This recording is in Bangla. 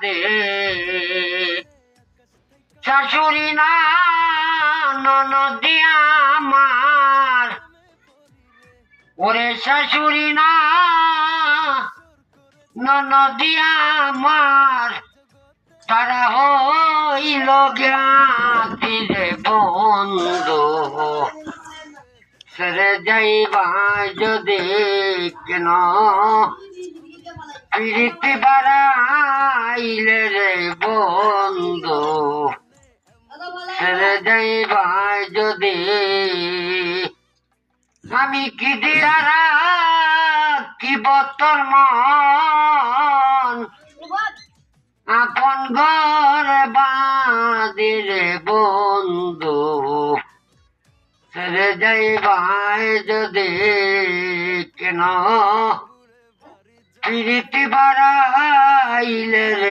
রে শাশুড়ি না ননদি আমার, ওরে শাশুড়ি না ননদি আমার, তারা হইল জ্ঞাতিরে বন্ধু। ছেড়ে যাইবা যদি কেন প্রীতি বাড়াইলে রে বন্ধু, ছেড়ে যাইবা যদি আমি কি দিয়া কি বতর মন আপন ঘর বাঁধিরে বন্ধু, ছেড়ে যাইবাই যদি কেন প্রীতি বাড়াইলে রে